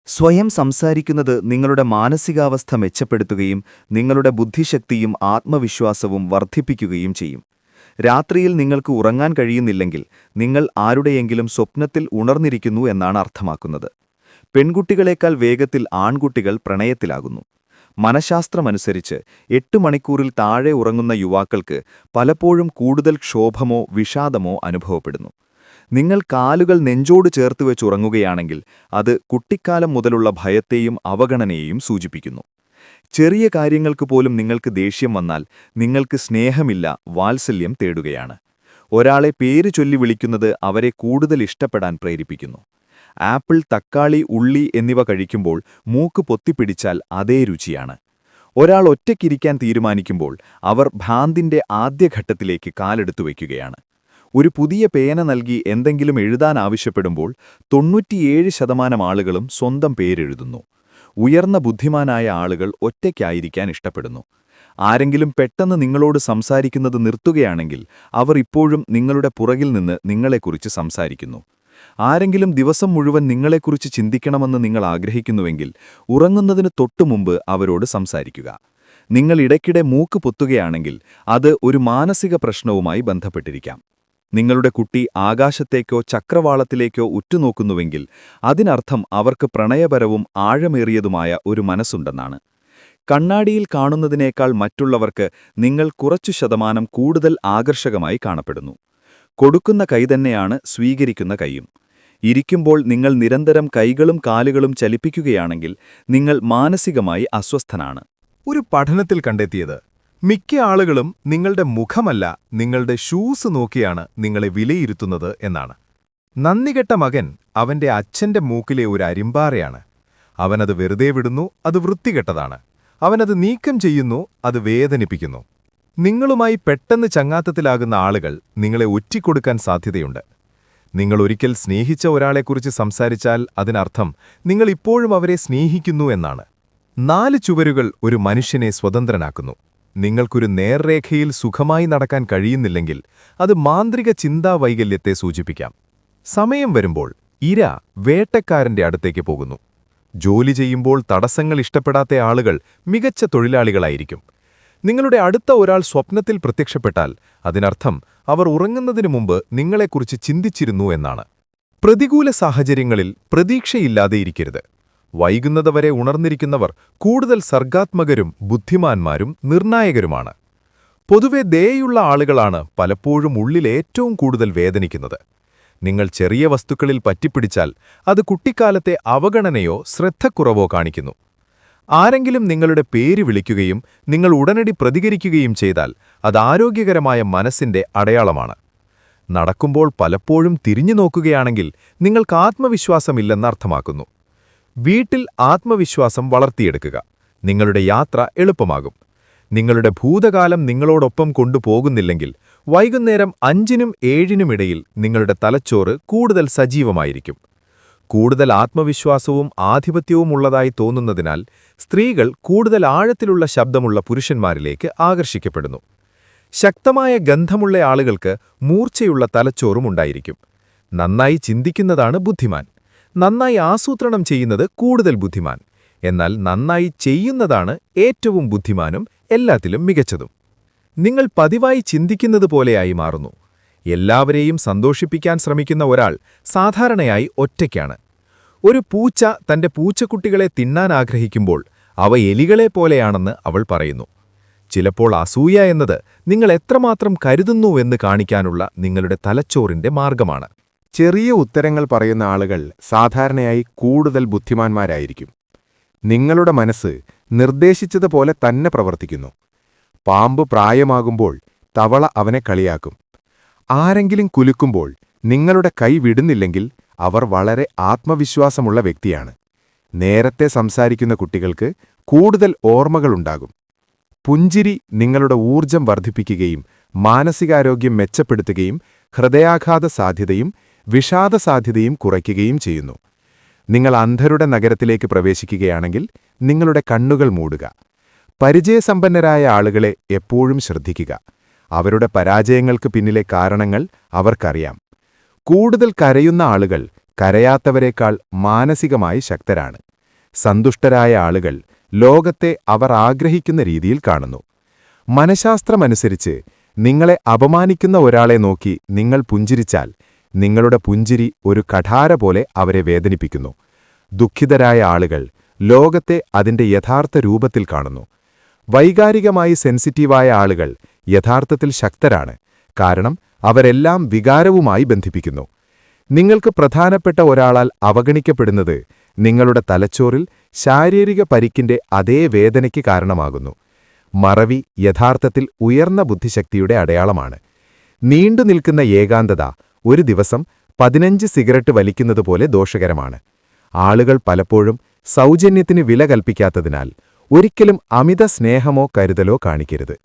സ്വയം സംസാരിക്കുന്നത് നിങ്ങളുടെ മാനസികാവസ്ഥ മെച്ചപ്പെടുത്തുകയും നിങ്ങളുടെ ബുദ്ധിശക്തിയും ആത്മവിശ്വാസവും വർദ്ധിപ്പിക്കുകയും ചെയ്യും. രാത്രിയിൽ നിങ്ങൾക്ക് ഉറങ്ങാൻ കഴിയുന്നില്ലെങ്കിൽ നിങ്ങൾ ആരുടെയെങ്കിലും സ്വപ്നത്തിൽ ഉണർന്നിരിക്കുന്നു എന്നാണ് അർത്ഥമാക്കുന്നത്. പെൺകുട്ടികളെക്കാൾ വേഗത്തിൽ ആൺകുട്ടികൾ പ്രണയത്തിലാകുന്നു. മനഃശാസ്ത്രമനുസരിച്ച് 8 മണിക്കൂറിൽ താഴെ ഉറങ്ങുന്ന യുവാക്കൾക്ക് പലപ്പോഴും കൂടുതൽ ക്ഷോഭമോ വിഷാദമോ അനുഭവപ്പെടുന്നു. നിങ്ങൾ കാലുകൾ നെഞ്ചോട് ചേർത്ത് വെച്ചുറങ്ങുകയാണെങ്കിൽ അത് കുട്ടിക്കാലം മുതലുള്ള ഭയത്തെയും അവഗണനയെയും സൂചിപ്പിക്കുന്നു. ചെറിയ കാര്യങ്ങൾക്ക് പോലും നിങ്ങൾക്ക് ദേഷ്യം വന്നാൽ നിങ്ങൾക്ക് സ്നേഹമില്ല, വാത്സല്യം തേടുകയാണ്. ഒരാളെ പേര് ചൊല്ലി വിളിക്കുന്നത് അവരെ കൂടുതൽ ഇഷ്ടപ്പെടാൻ പ്രേരിപ്പിക്കുന്നു. ആപ്പിൾ, തക്കാളി, ഉള്ളി എന്നിവ കഴിക്കുമ്പോൾ മൂക്ക് പൊത്തിപ്പിടിച്ചാൽ അതേ രുചിയാണ്. ഒരാൾ ഒറ്റയ്ക്കിരിക്കാൻ തീരുമാനിക്കുമ്പോൾ അവർ ഭ്രാന്തിന്റെ ആദ്യഘട്ടത്തിലേക്ക് കാലെടുത്തു വയ്ക്കുകയാണ്. ഒരു പുതിയ പേന നൽകി എന്തെങ്കിലും എഴുതാൻ ആവശ്യപ്പെടുമ്പോൾ 97% ആളുകളും സ്വന്തം പേരെഴുതുന്നു. ഉയർന്ന ബുദ്ധിമാനായ ആളുകൾ ഒറ്റയ്ക്കായിരിക്കാൻ ഇഷ്ടപ്പെടുന്നു. ആരെങ്കിലും പെട്ടെന്ന് നിങ്ങളോട് സംസാരിക്കുന്നത് നിർത്തുകയാണെങ്കിൽ അവർ ഇപ്പോഴും നിങ്ങളുടെ പുറകിൽ നിന്ന് നിങ്ങളെക്കുറിച്ച് സംസാരിക്കുന്നു. ആരെങ്കിലും ദിവസം മുഴുവൻ നിങ്ങളെക്കുറിച്ച് ചിന്തിക്കണമെന്ന് നിങ്ങൾ ആഗ്രഹിക്കുന്നുവെങ്കിൽ ഉറങ്ങുന്നതിന് തൊട്ടുമുമ്പ് അവരോട് സംസാരിക്കുക. നിങ്ങൾ ഇടയ്ക്കിടെ മൂക്ക് പൊത്തുകയാണെങ്കിൽ അത് ഒരു മാനസിക പ്രശ്നവുമായി ബന്ധപ്പെട്ടിരിക്കാം. നിങ്ങളുടെ കുട്ടി ആകാശത്തേക്കോ ചക്രവാളത്തിലേക്കോ ഉറ്റുനോക്കുന്നുവെങ്കിൽ അതിനർത്ഥം അവർക്ക് പ്രണയപരവും ആഴമേറിയതുമായ ഒരു മനസ്സുണ്ടെന്നാണ്. കണ്ണാടിയിൽ കാണുന്നതിനേക്കാൾ മറ്റുള്ളവർക്ക് നിങ്ങൾ കുറച്ചു ശതമാനം കൂടുതൽ ആകർഷകമായി കാണപ്പെടുന്നു. കൊടുക്കുന്ന കൈ തന്നെയാണ് സ്വീകരിക്കുന്ന കൈയും. ഇരിക്കുമ്പോൾ നിങ്ങൾ നിരന്തരം കൈകളും കാലുകളും ചലിപ്പിക്കുകയാണെങ്കിൽ നിങ്ങൾ മാനസികമായി അസ്വസ്ഥനാണ്. ഒരു പഠനത്തിൽ കണ്ടെത്തിയത് മിക്ക ആളുകളും നിങ്ങളുടെ മുഖമല്ല, നിങ്ങളുടെ ഷൂസ് നോക്കിയാണ് നിങ്ങളെ വിലയിരുത്തുന്നത് എന്നാണ്. നന്ദികെട്ട മകൻ അവന്റെ അച്ഛന്റെ മൂക്കിലെ ഒരു അരിമ്പാറയാണ്. അവനത് വെറുതെ വിടുന്നു, അത് വൃത്തികെട്ടതാണ്. അവനത് നീക്കം ചെയ്യുന്നു, അത് വേദനിപ്പിക്കുന്നു. നിങ്ങളുമായി പെട്ടെന്ന് ചങ്ങാത്തത്തിലാകുന്ന ആളുകൾ നിങ്ങളെ ഒറ്റിക്കൊടുക്കാൻ സാധ്യതയുണ്ട്. നിങ്ങൾ ഒരിക്കൽ സ്നേഹിച്ച ഒരാളെക്കുറിച്ച് സംസാരിച്ചാൽ അതിനർത്ഥം നിങ്ങൾ ഇപ്പോഴും അവരെ സ്നേഹിക്കുന്നു എന്നാണ്. 4 ചുവരുകൾ ഒരു മനുഷ്യനെ സ്വതന്ത്രനാക്കുന്നു. നിങ്ങൾക്കൊരു നേർരേഖയിൽ സുഖമായി നടക്കാൻ കഴിയുന്നില്ലെങ്കിൽ അത് മാന്ത്രിക ചിന്താവൈകല്യത്തെ സൂചിപ്പിക്കാം. സമയം വരുമ്പോൾ ഇര വേട്ടക്കാരന്റെ അടുത്തേക്ക് പോകുന്നു. ജോലി ചെയ്യുമ്പോൾ തടസ്സങ്ങൾ ഇഷ്ടപ്പെടാത്ത ആളുകൾ മികച്ച തൊഴിലാളികളായിരിക്കും. നിങ്ങളുടെ അടുത്ത ഒരാൾ സ്വപ്നത്തിൽ പ്രത്യക്ഷപ്പെട്ടാൽ അതിനർത്ഥം അവർ ഉറങ്ങുന്നതിനു മുമ്പ് നിങ്ങളെക്കുറിച്ച് ചിന്തിച്ചിരുന്നു എന്നാണ്. പ്രതികൂല സാഹചര്യങ്ങളിൽ പ്രതീക്ഷയില്ലാതെ ഇരിക്കരുത്. വൈകുന്നതുവരെ ഉണർന്നിരിക്കുന്നവർ കൂടുതൽ സർഗാത്മകരും ബുദ്ധിമാന്മാരും നിർണായകരുമാണ്. പൊതുവെ ദയുള്ള ആളുകളാണ് പലപ്പോഴും ഉള്ളിൽ ഏറ്റവും കൂടുതൽ വേദനിക്കുന്നത്. നിങ്ങൾ ചെറിയ വസ്തുക്കളിൽ പറ്റിപ്പിടിച്ചാൽ അത് കുട്ടിക്കാലത്തെ അവഗണനയോ ശ്രദ്ധക്കുറവോ കാണിക്കുന്നു. ആരെങ്കിലും നിങ്ങളുടെ പേര് വിളിക്കുകയും നിങ്ങൾ ഉടനടി പ്രതികരിക്കുകയും ചെയ്താൽ അത് ആരോഗ്യകരമായ മനസ്സിന്റെ അടയാളമാണ്. നടക്കുമ്പോൾ പലപ്പോഴും തിരിഞ്ഞു നോക്കുകയാണെങ്കിൽ നിങ്ങൾക്ക് ആത്മവിശ്വാസമില്ലെന്നർത്ഥമാക്കുന്നു. വീട്ടിൽ ആത്മവിശ്വാസം വളർത്തിയെടുക്കുക. നിങ്ങളുടെ യാത്ര എളുപ്പമാകും. നിങ്ങളുടെ ഭൂതകാലം നിങ്ങളോടൊപ്പം കൊണ്ടുപോകുന്നില്ലെങ്കിൽ വൈകുന്നേരം 5നും 7നും ഇടയിൽ നിങ്ങളുടെ തലച്ചോറ് കൂടുതൽ സജീവമായിരിക്കും. കൂടുതൽ ആത്മവിശ്വാസവും ആധിപത്യവും ഉള്ളതായി തോന്നുന്നതിനാൽ സ്ത്രീകൾ കൂടുതൽ ആഴത്തിലുള്ള ശബ്ദമുള്ള പുരുഷന്മാരിലേക്ക് ആകർഷിക്കപ്പെടുന്നു. ശക്തമായ ഗന്ധമുള്ള ആളുകൾക്ക് മൂർച്ചയുള്ള തലച്ചോറും ഉണ്ടായിരിക്കും. നന്നായി ചിന്തിക്കുന്നതാണ് ബുദ്ധിമാൻ. നന്നായി ആസൂത്രണം ചെയ്യുന്നത് കൂടുതൽ ബുദ്ധിമാൻ. എന്നാൽ നന്നായി ചെയ്യുന്നതാണ് ഏറ്റവും ബുദ്ധിമാനും എല്ലാത്തിലും മികച്ചതും. നിങ്ങൾ പതിവായി ചിന്തിക്കുന്നത് പോലെയായി മാറുന്നു. എല്ലാവരെയും സന്തോഷിപ്പിക്കാൻ ശ്രമിക്കുന്ന ഒരാൾ സാധാരണയായി ഒറ്റയ്ക്കാണ്. ഒരു പൂച്ച തന്റെ പൂച്ചക്കുട്ടികളെ തിന്നാൻ ആഗ്രഹിക്കുമ്പോൾ അവ എലികളെപ്പോലെയാണെന്ന് അവൾ പറയുന്നു. ചിലപ്പോൾ അസൂയ എന്നത് നിങ്ങൾ എത്രമാത്രം കരുതുന്നുവെന്ന് കാണിക്കാനുള്ള നിങ്ങളുടെ തലച്ചോറിന്റെ മാർഗമാണ്. ചെറിയ ഉത്തരങ്ങൾ പറയുന്ന ആളുകൾ സാധാരണയായി കൂടുതൽ ബുദ്ധിമാന്മാരായിരിക്കും. നിങ്ങളുടെ മനസ്സ് നിർദ്ദേശിച്ചതുപോലെ തന്നെ പ്രവർത്തിക്കുന്നു. പാമ്പ് പ്രായമാകുമ്പോൾ തവള അവനെ കളിയാക്കും. ആരെങ്കിലും കുലുക്കുമ്പോൾ നിങ്ങളുടെ കൈ വിടുന്നില്ലെങ്കിൽ അവർ വളരെ ആത്മവിശ്വാസമുള്ള വ്യക്തിയാണ്. നേരത്തെ സംസാരിക്കുന്ന കുട്ടികൾക്ക് കൂടുതൽ ഓർമ്മകളുണ്ടാകും. പുഞ്ചിരി നിങ്ങളുടെ ഊർജം വർദ്ധിപ്പിക്കുകയും മാനസികാരോഗ്യം മെച്ചപ്പെടുത്തുകയും ഹൃദയാഘാത സാധ്യതയും വിഷാദസാധ്യതയും കുറയ്ക്കുകയും ചെയ്യുന്നു. നിങ്ങൾ അന്ധരുടെ നഗരത്തിലേക്ക് പ്രവേശിക്കുകയാണെങ്കിൽ നിങ്ങളുടെ കണ്ണുകൾ മൂടുക. പരിചയസമ്പന്നരായ ആളുകളെ എപ്പോഴും ശ്രദ്ധിക്കുക. അവരുടെ പരാജയങ്ങൾക്ക് പിന്നിലെ കാരണങ്ങൾ അവർക്കറിയാം. കൂടുതൽ കരയുന്ന ആളുകൾ കരയാത്തവരെക്കാൾ മാനസികമായി ശക്തരാണ്. സന്തുഷ്ടരായ ആളുകൾ ലോകത്തെ അവർ ആഗ്രഹിക്കുന്ന രീതിയിൽ കാണുന്നു. മനഃശാസ്ത്രമനുസരിച്ച് നിങ്ങളെ അപമാനിക്കുന്ന ഒരാളെ നോക്കി നിങ്ങൾ പുഞ്ചിരിച്ചാൽ നിങ്ങളുടെ പുഞ്ചിരി ഒരു കഠാര പോലെ അവരെ വേദനിപ്പിക്കുന്നു. ദുഃഖിതരായ ആളുകൾ ലോകത്തെ അതിന്റെ യഥാർത്ഥ രൂപത്തിൽ കാണുന്നു. വൈകാരികമായി സെൻസിറ്റീവായ ആളുകൾ യഥാർത്ഥത്തിൽ ശക്തരാണ്, കാരണം അവരെല്ലാം വികാരവുമായി ബന്ധിപ്പിക്കുന്നു. നിങ്ങൾക്ക് പ്രധാനപ്പെട്ട ഒരാളാൽ അവഗണിക്കപ്പെടുന്നത് നിങ്ങളുടെ തലച്ചോറിൽ ശാരീരിക പരിക്കിന്റെ അതേ വേദനയ്ക്ക് കാരണമാകുന്നു. മറവി യഥാർത്ഥത്തിൽ ഉയർന്ന ബുദ്ധിശക്തിയുടെ അടയാളമാണ്. നീണ്ടുനിൽക്കുന്ന ഏകാന്തത ഒരു ദിവസം 15 സിഗരറ്റ് വലിക്കുന്നതുപോലെ ദോഷകരമാണ്. ആളുകൾ പലപ്പോഴും സൗജന്യത്തിന് വില കൽപ്പിക്കാത്തതിനാൽ ഒരിക്കലും അമിത സ്നേഹമോ കരുതലോ കാണിക്കരുത്.